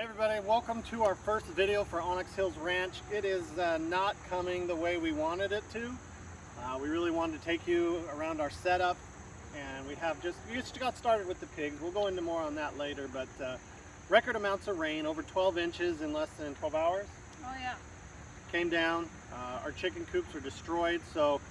Everybody, welcome to our first video for Onyx Hills Ranch. It is not coming the way we wanted it to. We really wanted to take you around our setup, and we just got started with the pigs. We'll go into more on that later, but record amounts of rain, over 12 inches in less than 12 hours. Oh yeah. Came down. Our chicken coops are destroyed, so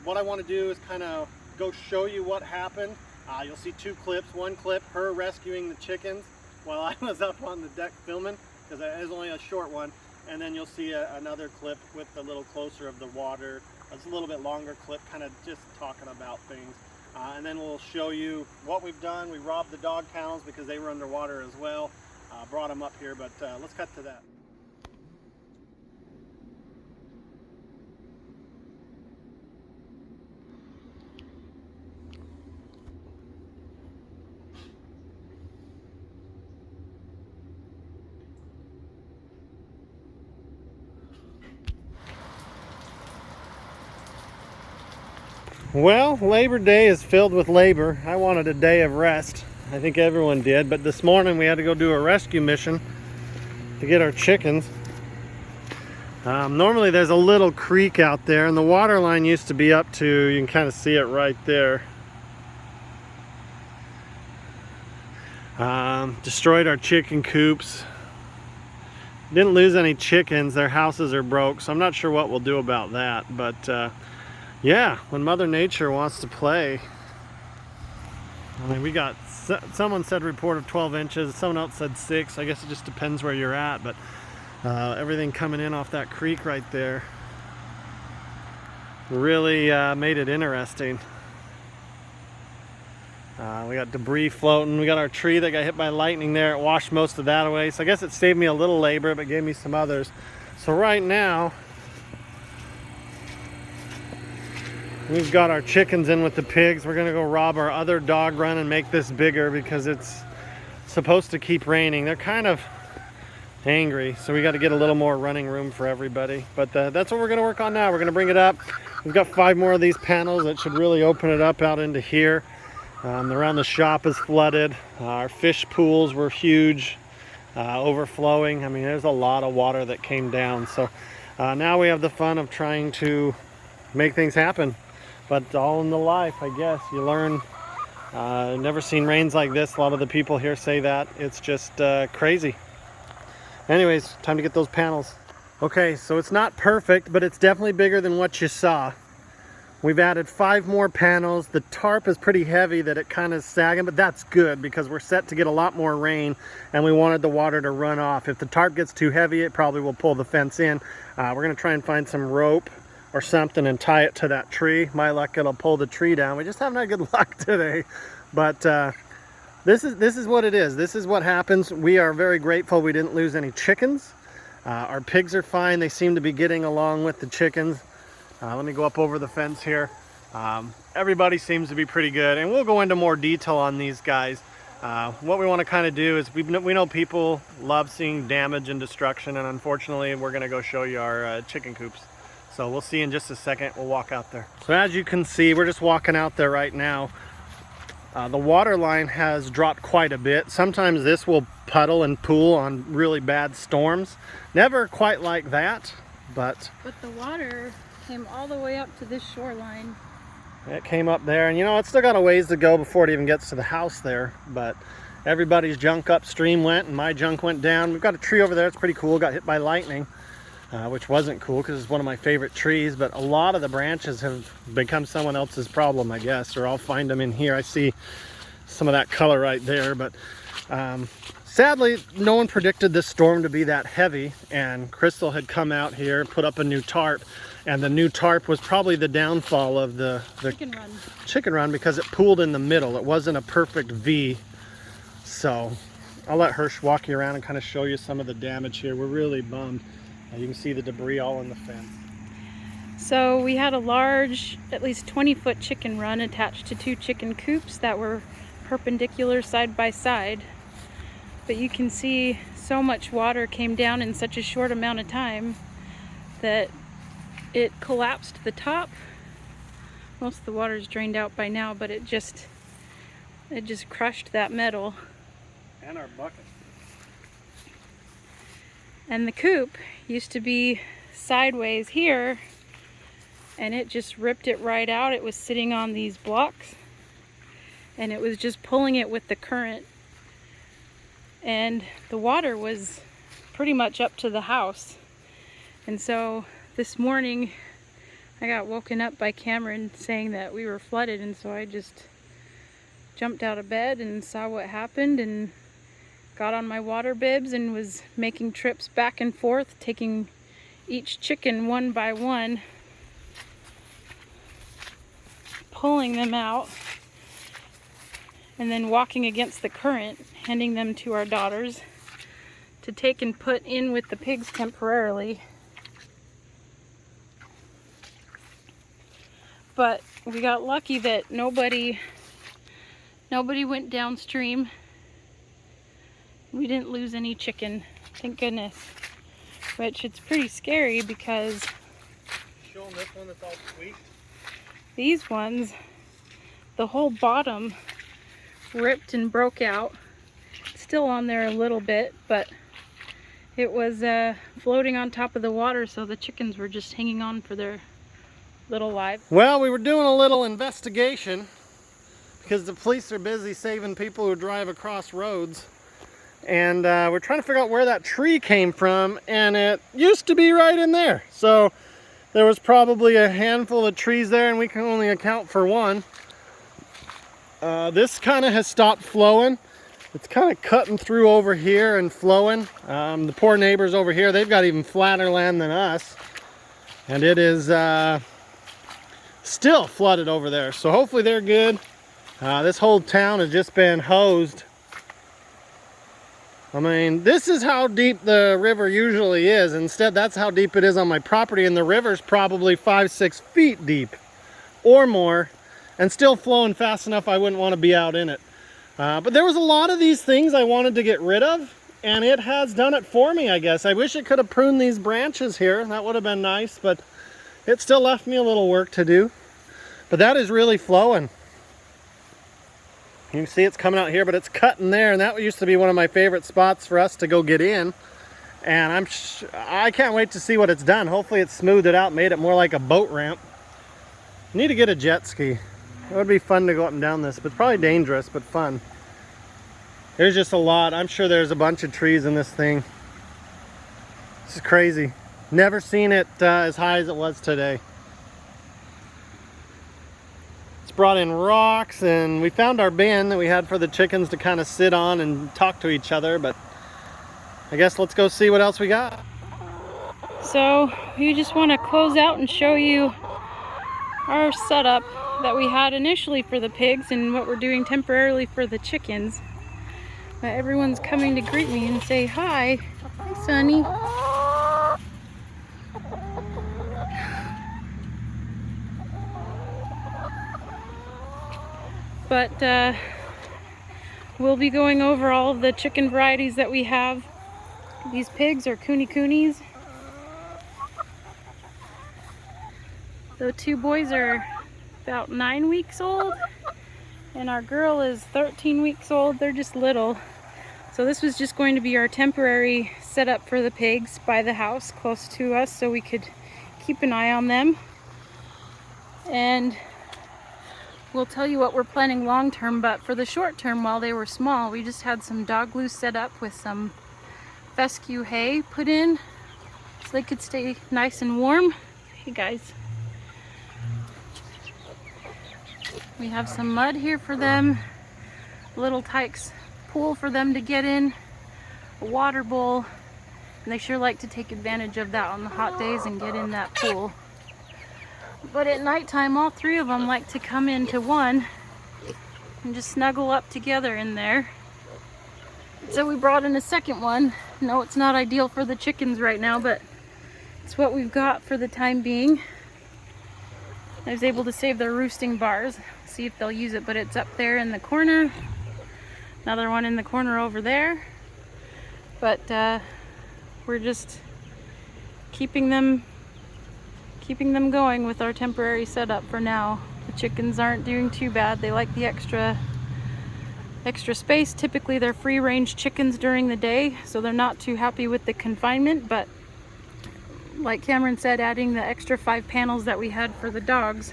what I want to do is kind of go show you what happened. You'll see two clips. One clip, her rescuing the chickens while I was up on the deck filming, because it is only a short one, and then you'll see another clip with a little closer of the water. It's a little bit longer clip, kind of just talking about things, and then we'll show you what we've done. We robbed the dog kennels because they were underwater as well, brought them up here, but let's cut to that. Well, Labor Day is filled with labor. I wanted a day of rest. I think everyone did, but this morning we had to go do a rescue mission to get our chickens. Normally there's a little creek out there, and the water line used to be up to, you can kind of see it right there. Destroyed our chicken coops. Didn't lose any chickens. Their houses are broke, so I'm not sure what we'll do about that, but yeah, when Mother Nature wants to play. I mean, we got, someone said report of 12 inches, someone else said 6. I guess it just depends where you're at, but everything coming in off that creek right there really made it interesting. We got debris floating. We got our tree that got hit by lightning there. It washed most of that away, so I guess it saved me a little labor, but gave me some others. So right now, we've got our chickens in with the pigs. We're gonna go rob our other dog run and make this bigger because it's supposed to keep raining. They're kind of angry, so we got to get a little more running room for everybody. But that's what we're gonna work on now. We're gonna bring it up. We've got 5 more of these panels that should really open it up out into here. Around the shop is flooded. Our fish pools were huge, overflowing. I mean, there's a lot of water that came down. So now we have the fun of trying to make things happen. But all in the life, I guess. You learn. Never seen rains like this. A lot of the people here say that. It's just crazy. Anyways, time to get those panels. Okay, so it's not perfect, but it's definitely bigger than what you saw. We've added 5 more panels. The tarp is pretty heavy that it kind of sagging, but that's good because we're set to get a lot more rain and we wanted the water to run off. If the tarp gets too heavy, it probably will pull the fence in. We're gonna try and find some rope or something and tie it to that tree. My luck, it'll pull the tree down. We just haven't had good luck today, but this is what it is. This is what happens. We are very grateful we didn't lose any chickens. Our pigs are fine. They seem to be getting along with the chickens. Let me go up over the fence here. Everybody seems to be pretty good, and we'll go into more detail on these guys. What we want to kind of do is we know people love seeing damage and destruction, and unfortunately we're going to go show you our chicken coops. So we'll see in just a second. We'll walk out there. So as you can see, we're just walking out there right now. The water line has dropped quite a bit. Sometimes this will puddle and pool on really bad storms. Never quite like that, but the water came all the way up to this shoreline. It came up there, and you know, it's still got a ways to go before it even gets to the house there, but everybody's junk upstream went and my junk went down. We've got a tree over there. It's pretty cool. Got hit by lightning. Which wasn't cool because it's one of my favorite trees, but a lot of the branches have become someone else's problem, I guess, or I'll find them in here. I see some of that color right there, but sadly, no one predicted this storm to be that heavy, and Crystal had come out here, put up a new tarp, and the new tarp was probably the downfall of the chicken run because it pooled in the middle. It wasn't a perfect V, so I'll let Hirsch walk you around and kind of show you some of the damage here. We're really bummed. You can see the debris all in the fence. So we had a large, at least 20-foot chicken run attached to 2 chicken coops that were perpendicular side by side. But you can see so much water came down in such a short amount of time that it collapsed the top. Most of the water is drained out by now, but it just crushed that metal. And our bucket. And the coop used to be sideways here, and it just ripped it right out. It was sitting on these blocks, and it was just pulling it with the current. And the water was pretty much up to the house. And so this morning I got woken up by Cameron saying that we were flooded, and so I just jumped out of bed and saw what happened and got on my water bibs and was making trips back and forth, taking each chicken one by one, pulling them out, and then walking against the current, handing them to our daughters to take and put in with the pigs temporarily. But we got lucky that nobody went downstream. We didn't lose any chicken, thank goodness. Which it's pretty scary because Show them this one that's all squeaked. these ones, the whole bottom ripped and broke out. It's still on there a little bit, but it was floating on top of the water, so the chickens were just hanging on for their little lives. Well, we were doing a little investigation because the police are busy saving people who drive across roads. And we're trying to figure out where that tree came from, and it used to be right in there. So there was probably a handful of trees there, and we can only account for one. This kind of has stopped flowing. It's kind of cutting through over here and flowing. The poor neighbors over here, they've got even flatter land than us. And it is still flooded over there. So hopefully they're good. This whole town has just been hosed. I mean, this is how deep the river usually is. Instead, that's how deep it is on my property, and the river's probably 5-6 feet deep or more, and still flowing fast enough I wouldn't want to be out in it. But there was a lot of these things I wanted to get rid of, and it has done it for me, I guess. I wish it could have pruned these branches here. That would have been nice, but it still left me a little work to do. But that is really flowing. You can see it's coming out here, but it's cutting there, and that used to be one of my favorite spots for us to go get in. And I can't wait to see what it's done. Hopefully it's smoothed it out, made it more like a boat ramp. I need to get a jet ski. It would be fun to go up and down this, but probably dangerous, but fun. There's just a lot. I'm sure there's a bunch of trees in this thing. This is crazy. Never seen it as high as it was today. Brought in rocks, and we found our bin that we had for the chickens to kind of sit on and talk to each other, but I guess let's go see what else we got. So we just want to close out and show you our setup that we had initially for the pigs and what we're doing temporarily for the chickens. But everyone's coming to greet me and say hi. Hi, Sonny. But we'll be going over all of the chicken varieties that we have. These pigs are coonies. The two boys are about 9 weeks old, and our girl is 13 weeks old. They're just little. So this was just going to be our temporary setup for the pigs by the house close to us so we could keep an eye on them. And we'll tell you what we're planning long term, but for the short term, while they were small, we just had some dog glue set up with some fescue hay put in so they could stay nice and warm. Hey guys. We have some mud here for them, a little Tykes pool for them to get in, a water bowl, and they sure like to take advantage of that on the hot days and get in that pool. But at nighttime, all three of them like to come into one and just snuggle up together in there. So we brought in a second one. No, it's not ideal for the chickens right now, but it's what we've got for the time being. I was able to save their roosting bars. See if they'll use it, but it's up there in the corner. Another one in the corner over there. But we're just keeping them going with our temporary setup for now. The chickens aren't doing too bad. They like the extra extra space. Typically they're free range chickens during the day, so they're not too happy with the confinement, but like Cameron said, adding the extra 5 panels that we had for the dogs,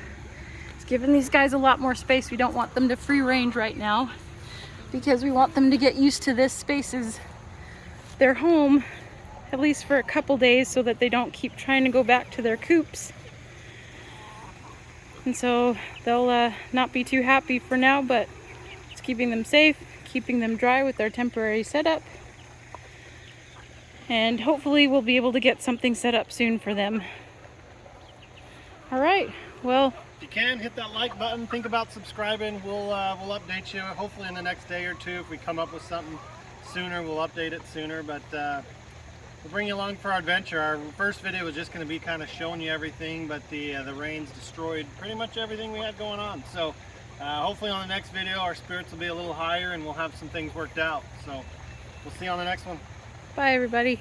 it's given these guys a lot more space. We don't want them to free range right now because we want them to get used to this space as their home, at least for a couple days, so that they don't keep trying to go back to their coops. And so they'll not be too happy for now, but it's keeping them safe, keeping them dry with our temporary setup. And hopefully we'll be able to get something set up soon for them. All right, well. If you can, hit that like button. Think about subscribing. We'll update you hopefully in the next day or two. If we come up with something sooner, we'll update it sooner. But we'll bring you along for our adventure. Our first video was just going to be kind of showing you everything, but the rains destroyed pretty much everything we had going on. So hopefully on the next video our spirits will be a little higher and we'll have some things worked out. So we'll see you on the next one. Bye everybody.